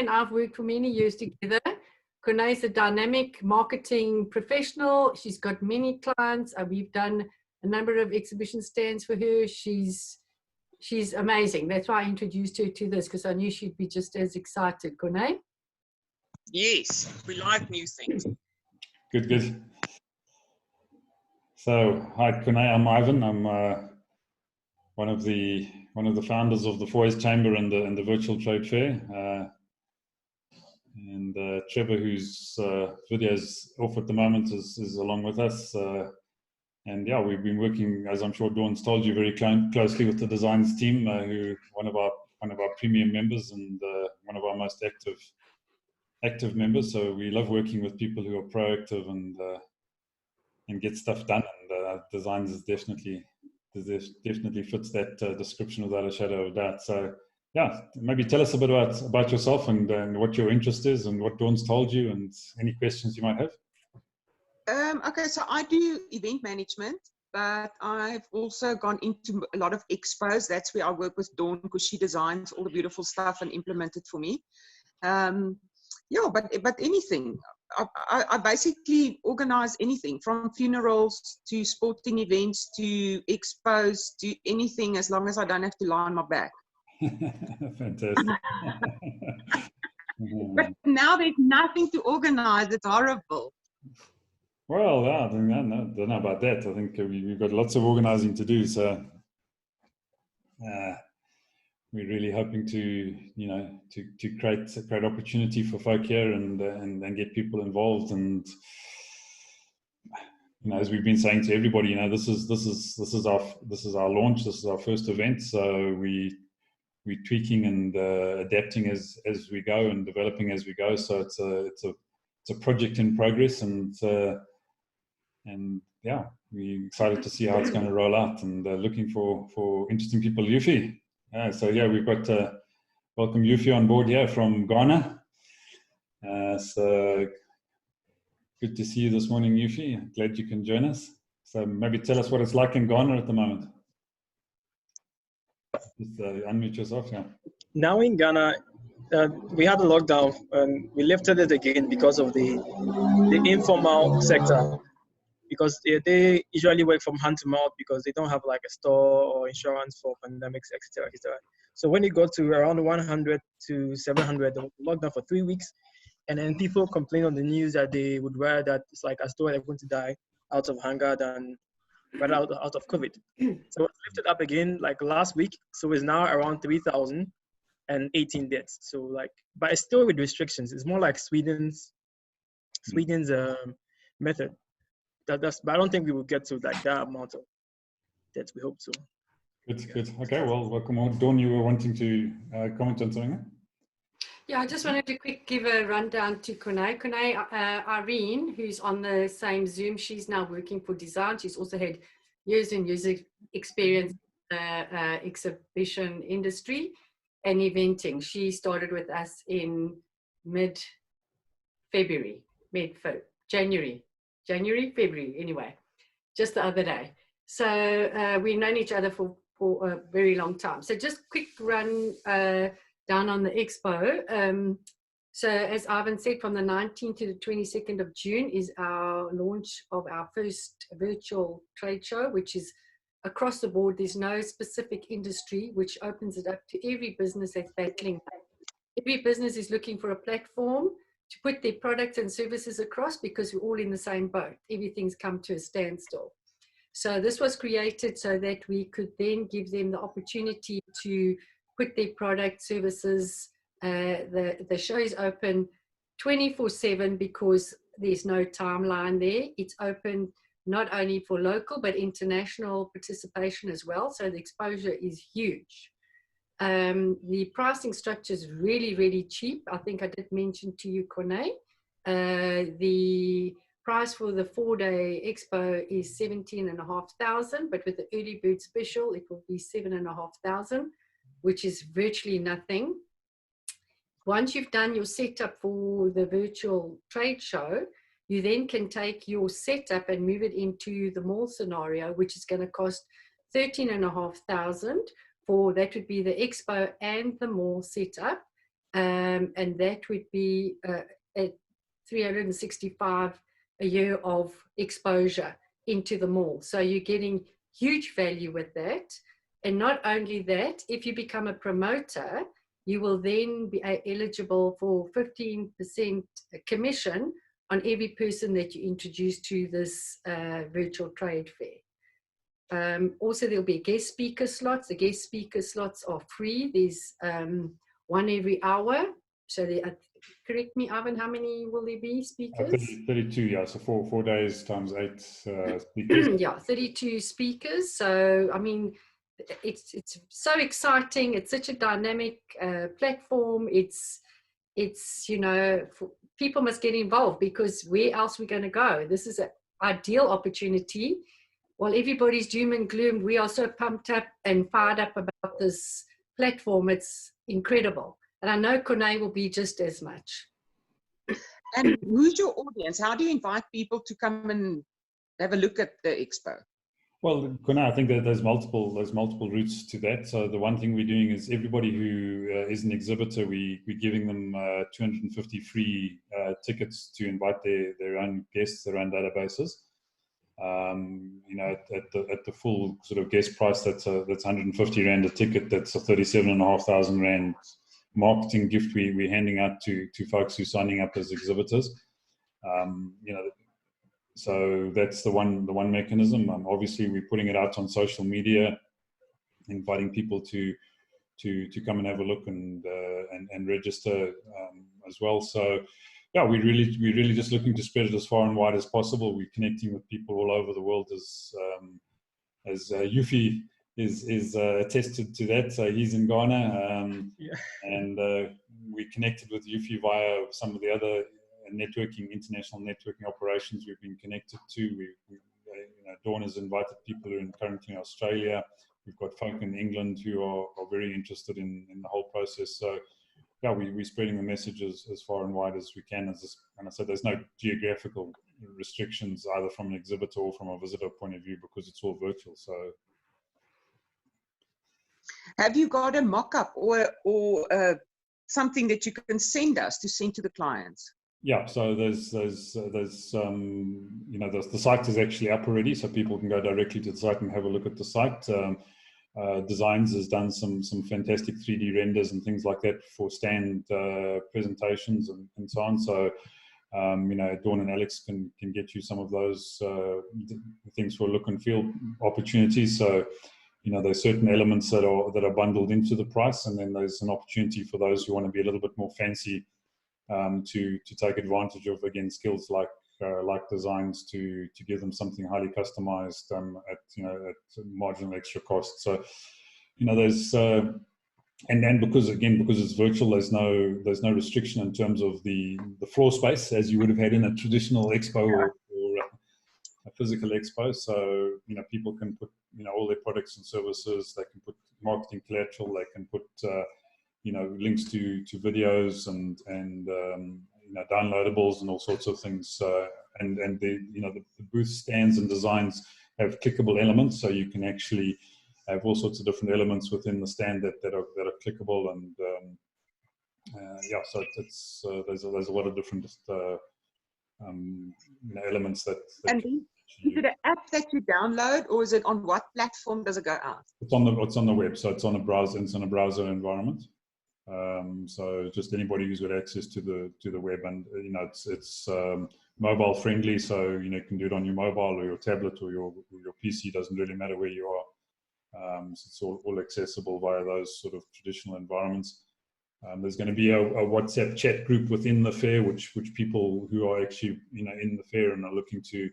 and I've worked for many years together. Corné is a dynamic marketing professional. She's got many clients. We've done a number of exhibition stands for her. She's amazing. That's why I introduced her to this, because I knew she'd be just as excited. Corné? Yes, we like new things. Good, good. So, hi, Corné. I'm Ivan. I'm one of the founders of the Foyers Chamber and the virtual trade fair. And Trevor, whose video is off at the moment, is along with us. And yeah, we've been working, as I'm sure Dawn's told you, very closely with the designs team, who one of our premium members and one of our most active members. So we love working with people who are proactive and get stuff done. And designs is definitely fits that description without a shadow of a doubt. So yeah, maybe tell us a bit about yourself and what your interest is and what Dawn's told you and any questions you might have. Okay, so I do event management, but I've also gone into a lot of expos. That's where I work with Dawn, because she designs all the beautiful stuff and implements it for me. Yeah, but anything. I basically organize anything from funerals to sporting events to expos to anything, as long as I don't have to lie on my back. Fantastic. But now there's nothing to organize. It's horrible. Well, I don't know about that. I think we've got lots of organizing to do. So we're really hoping to create opportunity for folk here and get people involved. And as we've been saying to everybody, this is our launch. This is our first event. So we're tweaking and adapting as we go and developing as we go. So it's a project in progress, and yeah, we're excited to see how it's going to roll out, and looking for interesting people. Yufi. So yeah, we've got welcome Yufi on board here from Ghana. So good to see you this morning, Yufi. Glad you can join us. So maybe tell us what it's like in Ghana at the moment. Just unmute yourself. Yeah. Now in Ghana, we had a lockdown and we lifted it again because of the informal sector, because they usually work from hand to mouth because they don't have like a store or insurance for pandemics, etc., etc. So when it got to around 100 to 700, they locked down for 3 weeks, and then people complain on the news that they would rather that it's like as though they're going to die out of hunger than rather out of COVID. So it's lifted up again like last week, so it's now around 3,018 deaths. So like, but it's still with restrictions. It's more like Sweden's method. But I don't think we will get to like that amount of deaths. We hope so. Good. Okay, well, welcome on. Dawn, you were wanting to comment on something? Yeah, I just wanted to give a rundown to Corné. Irene, who's on the same Zoom, she's now working for design. She's also had years and years of experience in the exhibition industry and eventing. She started with us in February, February, anyway, just the other day. So we've known each other for a very long time. So just quick run down on the expo. So as Ivan said, from the 19th to the 22nd of June is our launch of our first virtual trade show, which is across the board. There's no specific industry, which opens it up to every business that's battling. Every business is looking for a platform to put their products and services across, because we're all in the same boat. Everything's come to a standstill. So this was created so that we could then give them the opportunity to put their product services. The show is open 24/7 because there's no timeline there. It's open not only for local but international participation as well. So the exposure is huge. The pricing structure is really, really cheap. I think I did mention to you, Corné. The price for the 4-day expo is 17,500, but with the early bird special, it will be 7,500, which is virtually nothing. Once you've done your setup for the virtual trade show, you then can take your setup and move it into the mall scenario, which is going to cost 13,500 for, that would be the expo and the mall setup. and that would be at 365 a year of exposure into the mall. So you're getting huge value with that. And not only that, if you become a promoter, you will then be eligible for 15% commission on every person that you introduce to this virtual trade fair. Also, there'll be guest speaker slots. The guest speaker slots are free. There's one every hour. So there are, correct me, Ivan, how many will there be speakers? 32, yeah. So 4 days times 8 speakers. Yeah, 32 speakers. So, I mean, it's so exciting. It's such a dynamic platform. It's you know, people must get involved, because where else are we going to go? This is an ideal opportunity. While everybody's doom and gloom, we are so pumped up and fired up about this platform. It's incredible. And I know Corné will be just as much. And who's your audience? How do you invite people to come and have a look at the expo? Well, Corné, I think that there's multiple routes to that. So the one thing we're doing is everybody who is an exhibitor, we're giving them 250 free tickets to invite their own guests, their own databases. You know, at the full sort of guest price, that's 150 Rand a ticket. That's a 37,500 Rand marketing gift we're handing out to folks who are signing up as exhibitors. You know, so that's the one mechanism. Obviously, we're putting it out on social media, inviting people to come and have a look and register as well. So yeah, we're really just looking to spread it as far and wide as possible. We're connecting with people all over the world, as Yufi is attested to that. So he's in Ghana, Yeah. and we connected with Yufi via some of the other international networking operations we've been connected to. You know, Dawn has invited people who are currently in Australia. We've got folk in England who are very interested in the whole process. So yeah, we're spreading the message as far and wide as we can. And I said, there's no geographical restrictions either from an exhibitor or from a visitor point of view, because it's all virtual. So have you got a mock-up or something that you can send us to send to the clients? Yeah, so there's you know, the site is actually up already, so people can go directly to the site and have a look at the site. Designs has done some fantastic 3D renders and things like that for stand presentations and so on. So you know, Dawn and Alex can get you some of those things for look and feel opportunities. So you know, there's certain elements that are bundled into the price, and then there's an opportunity for those who want to be a little bit more fancy to take advantage of, again, skills like designs to give them something highly customized at marginal extra cost. So you know, there's and because it's virtual, there's no restriction in terms of the floor space as you would have had in a traditional expo or a physical expo. So you know, people can put all their products and services. They can put marketing collateral. They can put links to videos and downloadables and all sorts of things. And the booth stands and designs have clickable elements, so you can actually have all sorts of different elements within the stand that are clickable. And so it's there's a lot of different elements that and then, is it an app that you download, or is it on what platform does it go out? It's on the web, so it's on a browser. It's in a browser environment. So just anybody who's got access to the web, and it's mobile friendly, so you can do it on your mobile or your tablet or your PC. Doesn't really matter where you are. So it's all accessible via those sort of traditional environments. There's going to be a WhatsApp chat group within the fair, which people who are actually in the fair and are looking to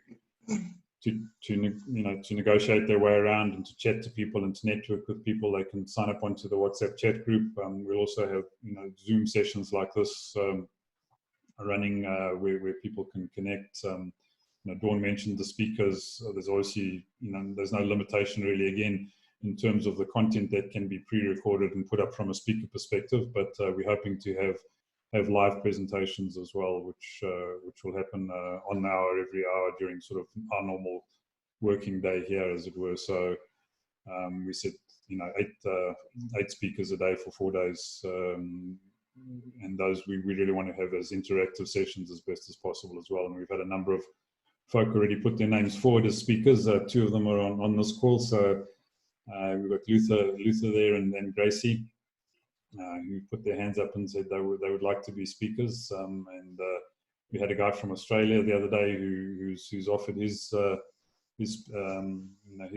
negotiate their way around and to chat to people and to network with people, they can sign up onto the WhatsApp chat group. We'll also have Zoom sessions like this running where people can connect. Dawn mentioned the speakers. There's obviously there's no limitation really, again, in terms of the content that can be pre-recorded and put up from a speaker perspective, but we're hoping to have live presentations as well, which will happen on an hour every hour during sort of our normal working day here, as it were. So we said 8 speakers a day for 4 days, those we really want to have as interactive sessions as best as possible as well. And we've had a number of folk already put their names forward as speakers. Two of them are on this call. So we've got Luther there and Gracie, who put their hands up and said they would like to be speakers. We had a guy from Australia the other day who's offered his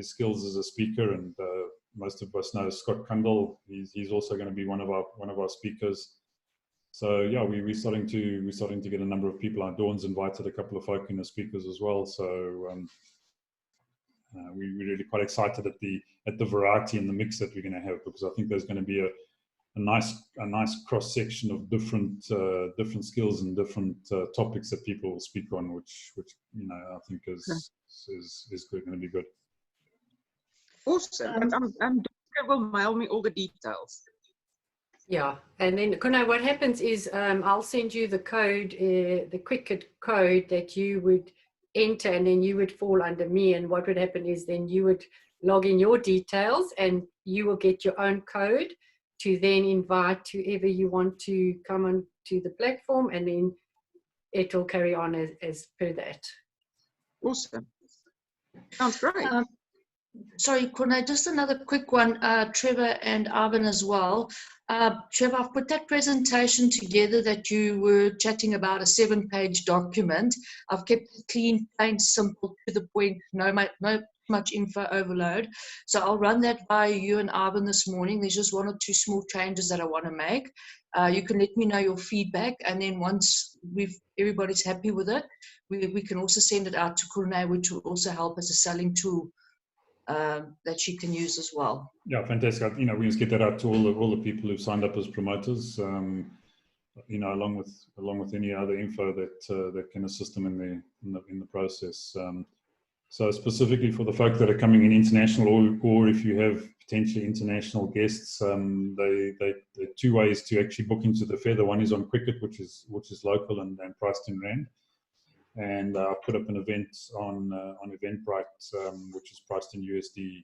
skills as a speaker, and most of us know Scott Kundal. He's also going to be one of our speakers. So yeah, we're starting to get a number of people. Dawn's invited a couple of folk in as speakers as well. So we're really quite excited at the variety and the mix that we're going to have, because I think there's going to be a nice cross section of different skills and different topics that people will speak on, which I think is going to be good. Awesome. But will mail me all the details. Yeah, and then Kuno, what happens is I'll send you the code, the Quicket code that you would enter, and then you would fall under me. And what would happen is then you would log in your details, and you will get your own code to then invite whoever you want to come on to the platform, and then it will carry on as per that. Awesome. Sounds great. Sorry, Kuno, just another quick one, Trevor and Ivan as well. Trevor, I've put that presentation together that you were chatting about, a 7-page document. I've kept it clean, plain, simple, to the point, no much info overload. So I'll run that by you and Ivan this morning. There's just 1 or 2 small changes that I want to make. You can let me know your feedback, and then once everybody's happy with it, we can also send it out to Kuno, which will also help as a selling tool that she can use as well. Yeah, fantastic. We just get that out to all the people who've signed up as promoters. Along with any other info that can assist them in the process. So specifically for the folk that are coming in international, or if you have potentially international guests, there are 2 ways to actually book into the fair. The one is on Quicket, which is local and priced in Rand. And I put up an event on Eventbrite, which is priced in USD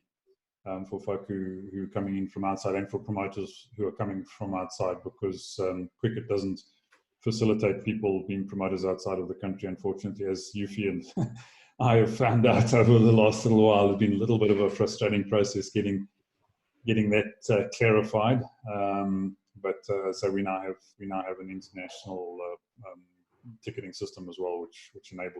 for folk who are coming in from outside, and for promoters who are coming from outside, because Quicket doesn't facilitate people being promoters outside of the country, unfortunately, as Yuffie and I have found out over the last little while. It's been a little bit of a frustrating process getting that clarified. So we now have an international ticketing system as well, which enables